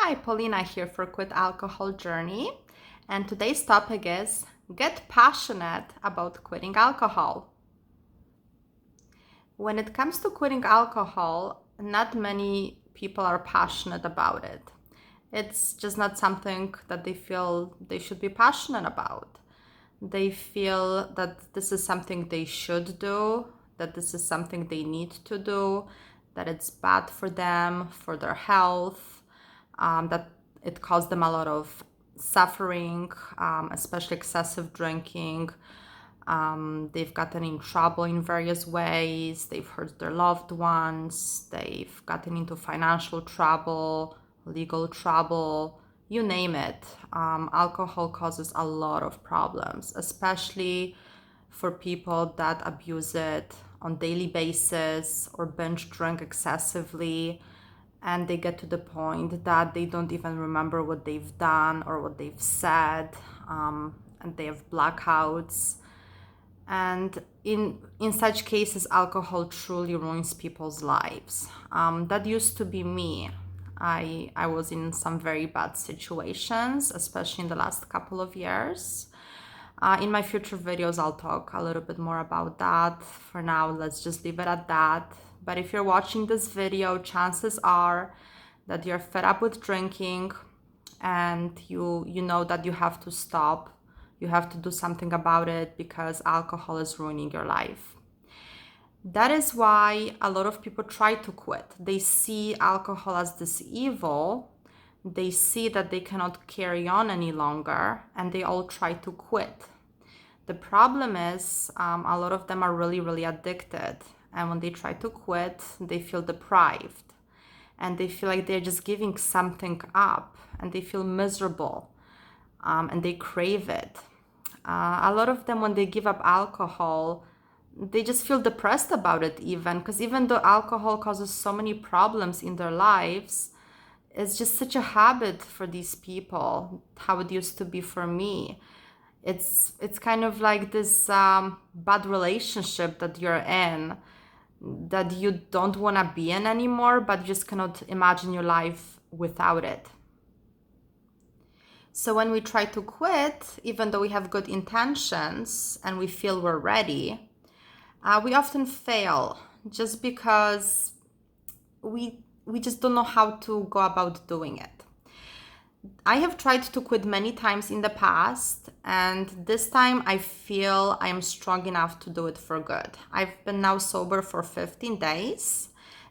Hi, Paulina here for Quit Alcohol Journey. And today's topic is get passionate about quitting alcohol. When it comes to quitting alcohol, not many people are passionate about it. It's just not something that they feel they should be passionate about. They feel that this is something they should do, that this is something they need to do, that it's bad for them, for their health, that it caused them a lot of suffering, especially excessive drinking. They've gotten in trouble in various ways. They've hurt their loved ones. They've gotten into financial trouble, legal trouble, you name it. Alcohol causes a lot of problems, especially for people that abuse it on daily basis or binge drink excessively, and they get to the point that they don't even remember what they've done or what they've said, and they have blackouts. And in such cases, alcohol truly ruins people's lives. That used to be me. I was in some very bad situations, especially in the last couple of years. In my future videos, I'll talk a little bit more about that. For now, let's just leave it at that. But if you're watching this video, chances are that you're fed up with drinking and you know that you have to stop. You have to do something about it because alcohol is ruining your life. That is why a lot of people try to quit. They see alcohol as this evil. They see that they cannot carry on any longer, and they all try to quit. The problem is a lot of them are really, really addicted. And when they try to quit, they feel deprived. And they feel like they're just giving something up. And they feel miserable. And they crave it. A lot of them, when they give up alcohol, they just feel depressed about it even. Because even though alcohol causes so many problems in their lives, it's just such a habit for these people, how it used to be for me. It's kind of like this bad relationship that you're in, that you don't want to be in anymore, but you just cannot imagine your life without it. So when we try to quit, even though we have good intentions and we feel we're ready, we often fail just because we just don't know how to go about doing it. I have tried to quit many times in the past, and this time I feel I am strong enough to do it for good. I've been now sober for 15 days,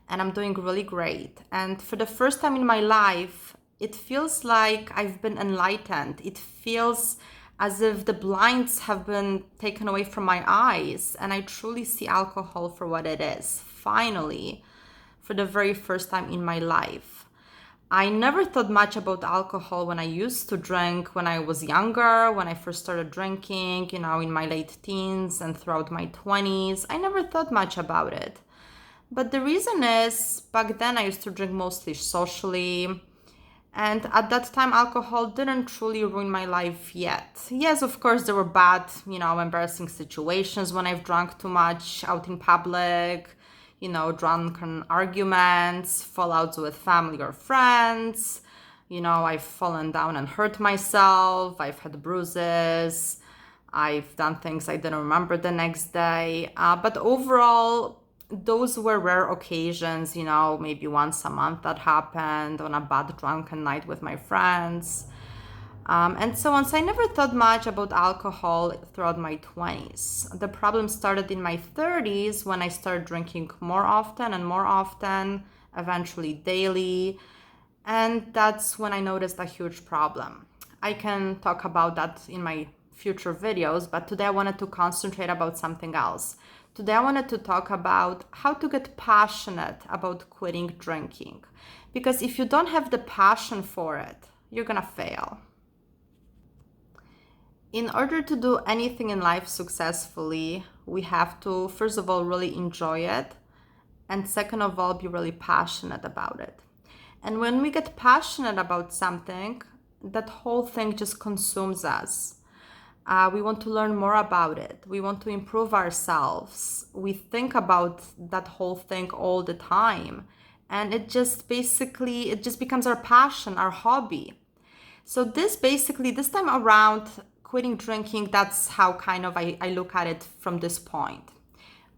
and I'm doing really great. And for the first time in my life, it feels like I've been enlightened. It feels as if the blinds have been taken away from my eyes, and I truly see alcohol for what it is, finally, for the very first time in my life. I never thought much about alcohol when I used to drink when I was younger, when I first started drinking, in my late teens and throughout my 20s. I never thought much about it. But the reason is, back then I used to drink mostly socially. And at that time, alcohol didn't truly ruin my life yet. Yes, of course, there were bad, embarrassing situations when I've drunk too much out in public, drunken arguments, fallouts with family or friends. I've fallen down and hurt myself. I've had bruises. I've done things I didn't remember the next day. But overall, those were rare occasions, maybe once a month that happened on a bad drunken night with my friends. And so on. So I never thought much about alcohol throughout my 20s. The problem started in my 30s when I started drinking more often and more often, eventually daily. And that's when I noticed a huge problem. I can talk about that in my future videos, but today I wanted to concentrate about something else. Today I wanted to talk about how to get passionate about quitting drinking. Because if you don't have the passion for it, you're gonna fail. In order to do anything in life successfully, we have to, first of all, really enjoy it. And second of all, be really passionate about it. And when we get passionate about something, that whole thing just consumes us. We want to learn more about it. We want to improve ourselves. We think about that whole thing all the time. And it just becomes our passion, our hobby. So this time around, quitting drinking, that's how kind of I look at it from this point.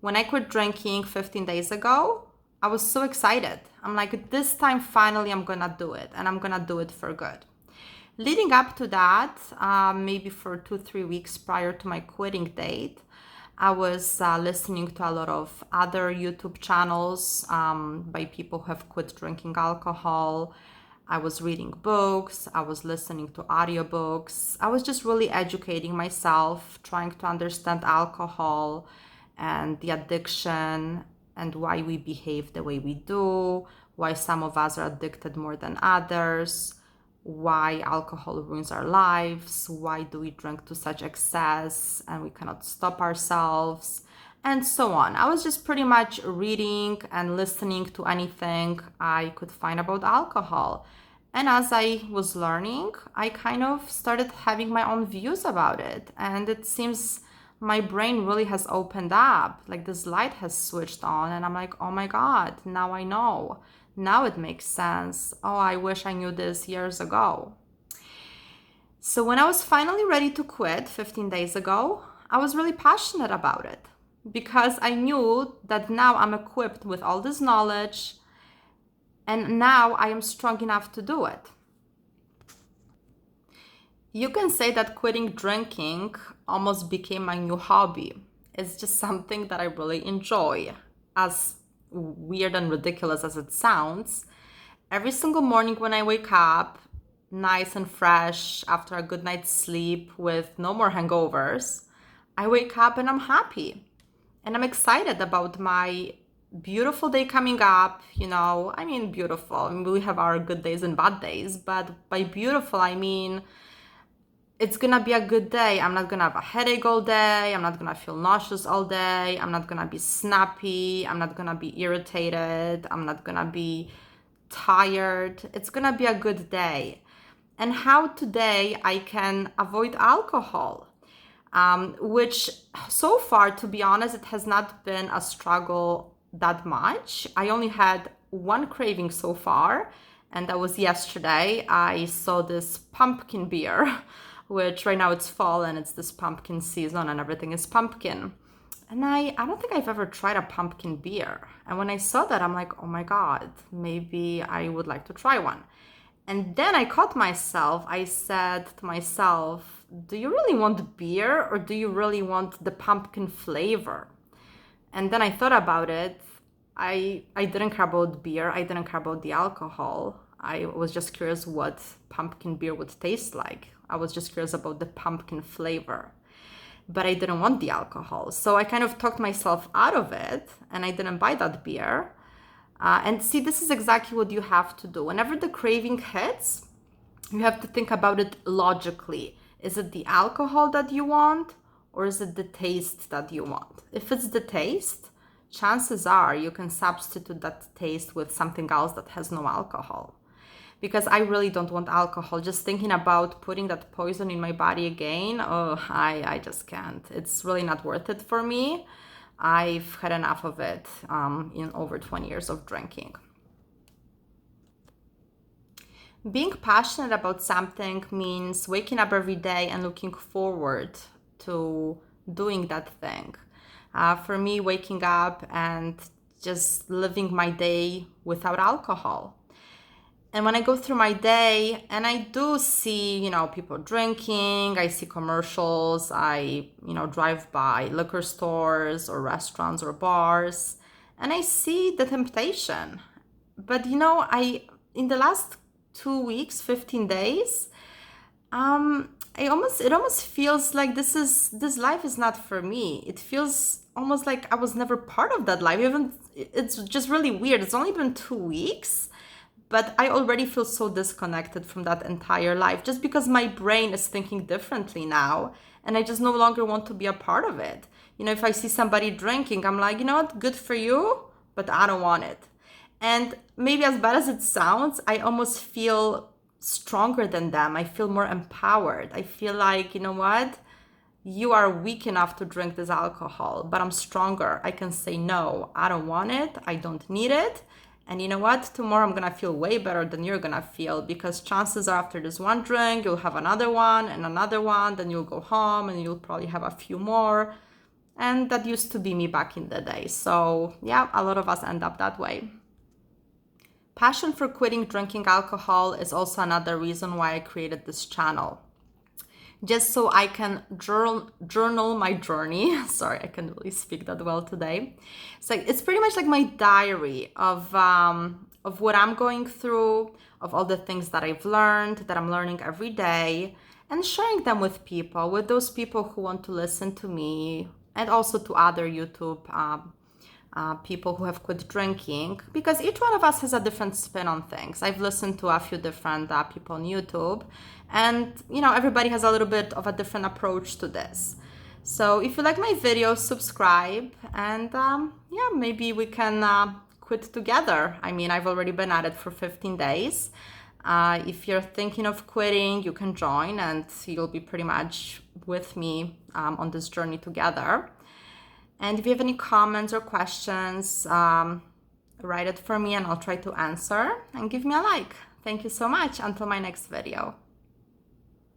When I quit drinking 15 days ago, I was so excited. I'm like, this time finally I'm gonna do it, and I'm gonna do it for good. Leading up to that, maybe for 2, 3 weeks prior to my quitting date, I was listening to a lot of other YouTube channels by people who have quit drinking alcohol. I was reading books, I was listening to audiobooks. I was just really educating myself, trying to understand alcohol and the addiction and why we behave the way we do, why some of us are addicted more than others, why alcohol ruins our lives, why do we drink to such excess and we cannot stop ourselves, and so on. I was just pretty much reading and listening to anything I could find about alcohol. And as I was learning, I kind of started having my own views about it. And it seems my brain really has opened up. Like this light has switched on, and I'm like, oh my God, now I know. Now it makes sense. Oh, I wish I knew this years ago. So when I was finally ready to quit 15 days ago, I was really passionate about it because I knew that now I'm equipped with all this knowledge and now I am strong enough to do it. You can say that quitting drinking almost became my new hobby. It's just something that I really enjoy. As weird and ridiculous as it sounds, every single morning when I wake up, nice and fresh after a good night's sleep with no more hangovers, I wake up and I'm happy. And I'm excited about my beautiful day coming up. I mean, beautiful. I mean, we have our good days and bad days, but by beautiful, I mean, it's gonna be a good day. I'm not gonna have a headache all day. I'm not gonna feel nauseous all day. I'm not gonna be snappy. I'm not gonna be irritated. I'm not gonna be tired. It's gonna be a good day. And how today I can avoid alcohol, which so far, to be honest, it has not been a struggle that much. I only had one craving so far, and that was yesterday. I saw this pumpkin beer, which right now it's fall and it's this pumpkin season and everything is pumpkin. And I don't think I've ever tried a pumpkin beer. And when I saw that, I'm like, oh my God, maybe I would like to try one. And then I caught myself. I said to myself, do you really want beer or do you really want the pumpkin flavor? And then I thought about it. I didn't care about beer. I didn't care about the alcohol. I was just curious what pumpkin beer would taste like. I was just curious about the pumpkin flavor. But I didn't want the alcohol. So I kind of talked myself out of it and I didn't buy that beer. And see, this is exactly what you have to do. Whenever the craving hits, you have to think about it logically. Is it the alcohol that you want or is it the taste that you want? If it's the taste, chances are you can substitute that taste with something else that has no alcohol. Because I really don't want alcohol. Just thinking about putting that poison in my body again, oh, I just can't. It's really not worth it for me. I've had enough of it in over 20 years of drinking. Being passionate about something means waking up every day and looking forward to doing that thing. For me, waking up and just living my day without alcohol. And when I go through my day and I do see, people drinking, I see commercials, I, drive by liquor stores or restaurants or bars, and I see the temptation. But, in the last 2 weeks, 15 days, it almost feels like this life is not for me. It feels almost like I was never part of that life. It's just really weird. It's only been 2 weeks. But I already feel so disconnected from that entire life just because my brain is thinking differently now and I just no longer want to be a part of it. If I see somebody drinking, I'm like, you know what, good for you, but I don't want it. And maybe as bad as it sounds, I almost feel stronger than them. I feel more empowered. I feel like, you know what, you are weak enough to drink this alcohol, but I'm stronger. I can say, no, I don't want it. I don't need it. And you know what? Tomorrow I'm gonna feel way better than you're gonna feel, because chances are after this one drink, you'll have another one and another one, then you'll go home and you'll probably have a few more. And that used to be me back in the day. So yeah, a lot of us end up that way. Passion for quitting drinking alcohol is also another reason why I created this channel. Just so I can journal my journey. Sorry, I can't really speak that well today. So it's pretty much like my diary of what I'm going through, of all the things that I've learned, that I'm learning every day, and sharing them with people, with those people who want to listen to me, and also to other YouTube people who have quit drinking, because each one of us has a different spin on things. I've listened to a few different people on YouTube, and everybody has a little bit of a different approach to this. So if you like my videos, subscribe, and yeah, maybe we can quit together. I mean, I've already been at it for 15 days. If you're thinking of quitting, you can join, and you'll be pretty much with me on this journey together. And if you have any comments or questions, write it for me and I'll try to answer, and give me a like. Thank you so much. Until my next video.